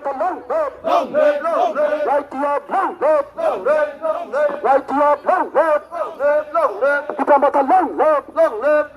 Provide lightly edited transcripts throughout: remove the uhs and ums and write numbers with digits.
Pitamata long live, long live, long live. Right to your long live, long live, long live. Right to your long live, long live, long live. Pitamata long live, long live.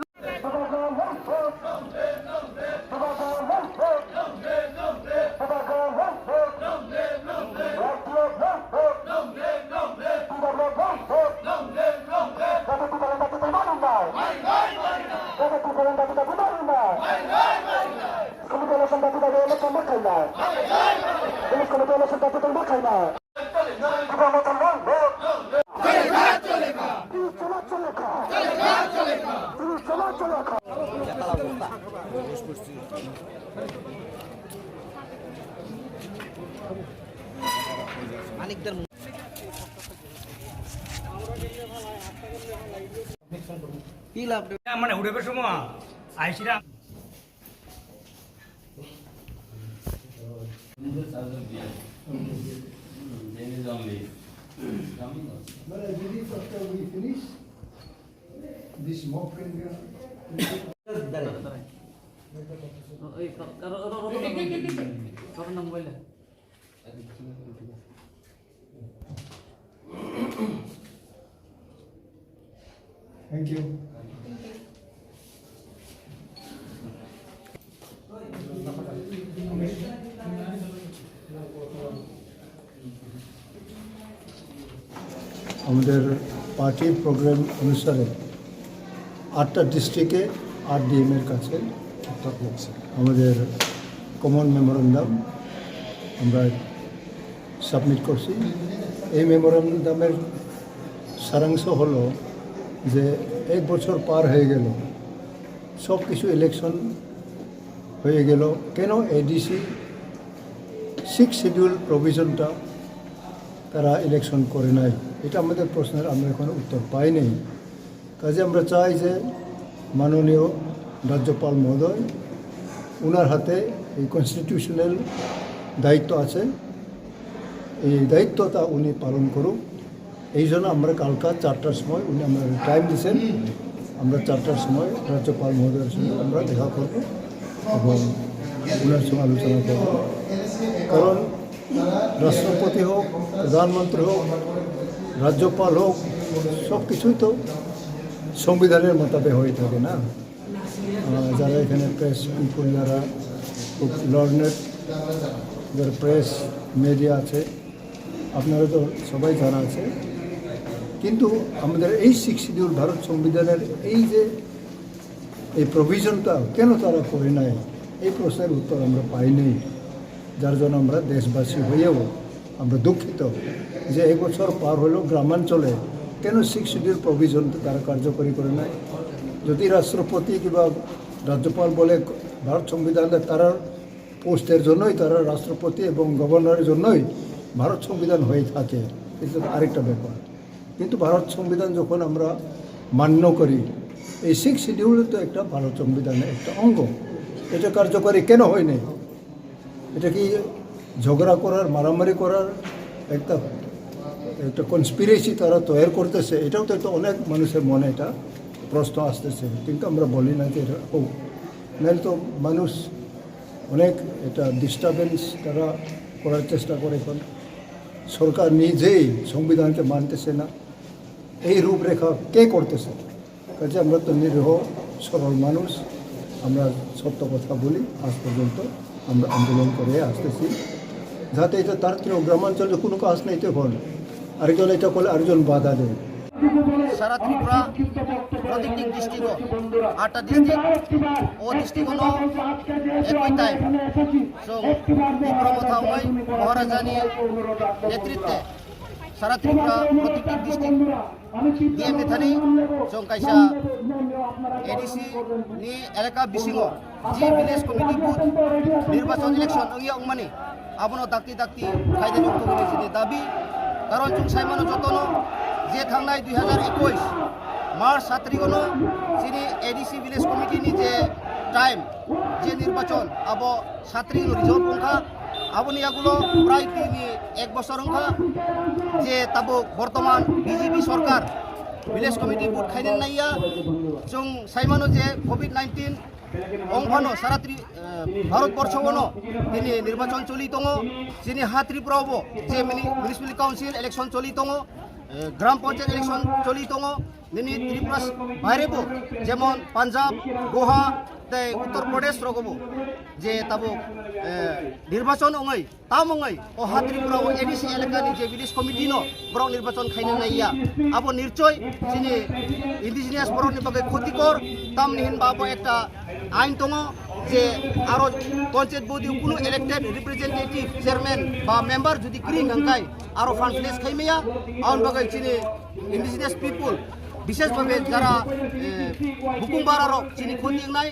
মানে উঠে সময় আইসিরা But I believe after we finish, this mock can be. Thank you. আমাদের পার্টির programme অনুসারে 8টা ডিস্ট্রিক্টে 8 ডিএমের কাছে আমাদের common memorandum আমরা সাবমিট করছি। এই মেমোরেন্ডামের সারাংশ হলো যে 1 বছর পার হয়ে গেল, সব কিছু ইলেকশন হয়ে গেল, কেন এডিসি 6 শিডিউল প্রভিশনটা তারা ইলেকশন করে নাই? এটা আমাদের প্রশ্নের আমরা এখন উত্তর পাইনি। কাজে আমরা চাই যে মাননীয় রাজ্যপাল মহোদয়, ওনার হাতে এই কনস্টিটিউশনাল দায়িত্ব আছে, এই দায়িত্বটা উনি পালন করুক। এই জন্য আমরা কালকা 4টার সময় উনি আমরা টাইম দিয়েছেন, আমরা 4টার সময় রাজ্যপাল মহোদয়ের সঙ্গে আমরা দেখা করব এবং ওনার সঙ্গে আলোচনা করব। কারণ রাষ্ট্রপতি হোক, প্রধানমন্ত্রী হোক, রাজ্যপাল হোক, সব কিছুই তো সংবিধানের মোতাবেক হয়ে থাকে না। যারা এখানে প্রেস পিপুল, যারা খুব লার্নেড, যারা প্রেস মিডিয়া আছে, আপনারা তো সবাই জানা আছে। কিন্তু আমাদের এই 6 শিডিউল ভারত সংবিধানের এই যে এই প্রভিশনটা কেন তারা করে নাই, এই প্রশ্নের উত্তর আমরা পাইনি। যার জন্য আমরা দেশবাসী হয়েও আমরা দুঃখিত যে 1 বছর পার হলেও গ্রামাঞ্চলে কেন 6 শিডিউল প্রভিশন তারা কার্যকরী করে নাই। যদি রাষ্ট্রপতি কিংবা রাজ্যপাল বলে ভারত সংবিধানে তারা পোস্টের জন্যই, তারা রাষ্ট্রপতি এবং গভর্নরের জন্যই ভারত সংবিধান হয়ে থাকে, এটা আরেকটা ব্যাপার। কিন্তু ভারত সংবিধান যখন আমরা মান্য করি, এই 6 শিডিউল তো একটা ভারত সংবিধানের একটা অঙ্গ, এটা কার্যকরী কেন হয়নি? এটা কি ঝগড়া করার, মারামারি করার একটা কনস্পিরেসি তারা তৈরি করতেছে? এটাও তো একটা অনেক মানুষের মনে এটা প্রশ্ন আসতেছে, কিন্তু আমরা বলি না যে এটা হোক, নাহলে তো মানুষ অনেক এটা ডিস্টারবেন্স তারা করার চেষ্টা করে। এখন সরকার নিজেই সংবিধানকে মানতেছে না, এই রূপরেখা কে করতেছে? কাজে আমরা তো নিরীহ সরল মানুষ, আমরা সত্য কথা বলি। আজ পর্যন্ত আমরা আন্দোলন করে আসতেছি যাতে এটা তাড়াতাড়ি গ্রামাঞ্চলে কোনো কাজ নেই, তখন আরেকজন এটা করলে আরেকজন বাধা দেয়। সারা ত্রিপুরা প্রত্যেকটি ডিস্ট্রিক্ট 8টা ডিস্ট্রিক্ট ও ডিস্ট্রিক্ট হলো একই টাইম প্রমথাময় মহারাজানি নেতৃত্বে সারা ত্রিপুরা প্রত্যেকটি ডিস্ট্রিক্ট ডিএম নেথানি जों kaisa ADC ni elaka bisingo ji village committee booth nirbacon election ongi ongmani abono dakti khaide jokto gini dabi karon जों saimano jotono je thangnai 2021 मार्च 7 तारिखनो जिनि ADC village committee ni je time je nirbacon abo 7 तारिख result pongkha aboni agulo pray tini 1 বছর হংখা যে তাবো বর্তমান BJP সরকার village committee vote খাইনেন Naiya जों साइमानो जे कोविड-19 অংফানো সারা ভারতবর্ষবনো তিনি নির্বাচন চলি দङ যিনি হা ত্রিপুরাবো যে মিউনিসিপাল কাউন্সিল ইলেকশন চলি দङ গ্রাম পঞ্চায়েত ইলেকশন চলি দङ নিনি ত্রিপুরা বাইরেবো যেমন পাঞ্জাব গোয়া উত্তর প্রদেশ রগবো যে তাবো নির্বাচন অঙै তাম অঙै ও হা ত্রিপুরা এডিসি এলাকানি যে ভিলেজ কমিটি ন বরং নির্বাচন খাইনে নাইয়া আবো নিশ্চয় যিনি ইন্ডিজিনিয়াস বরংনি বাকে ক্ষতিকর তাম নিহিন বাবো একটা আইন দङ যে আরো পঞ্চায়েত বডি কোনো ইলেক্টেড রিপ্রেজেন্টেটিভ চেয়ারম্যান বা মেম্বার যদি ক্রিং হাঙ্কাই আরো ফান্ড প্লেস খাইমেয়া আউন বাকে যিনি ইন্ডিজিনিয়াস পিপল বিশেষভাবে যারা বুকুমবার আরো যিনি খতিংনাই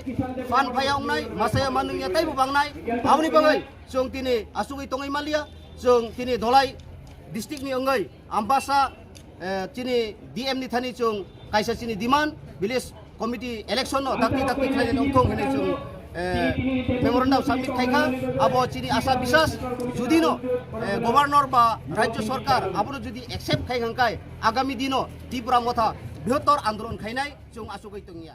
ফান ফায়াংনাই মাসায়া মানুংয়া তাইবো বাংনাই আমনি বাङै जों दिनै आसुगै दङै मालिया जों दिनै धलाई डिस्ट्रिक्टनि अङै आम्बासा दिनै डिएम नि थानि जों कायसा दिनै डिमान्ड भिलेज कमिटि इलेक्शन न दाक्ति खालायनो अंथं होनाय जों मेमोरेन्डाम साबमिट खायखा आबो दिनै आशा बिसास जुदि न गभर्नर बा राज्य सरकार आबो जुदि एक्सेप्ट खायखांखाय आगामी दिनो त्रिपुरा मथा बृहत्तर आन्दोलन खायनाय जों आसुगै दंनिया।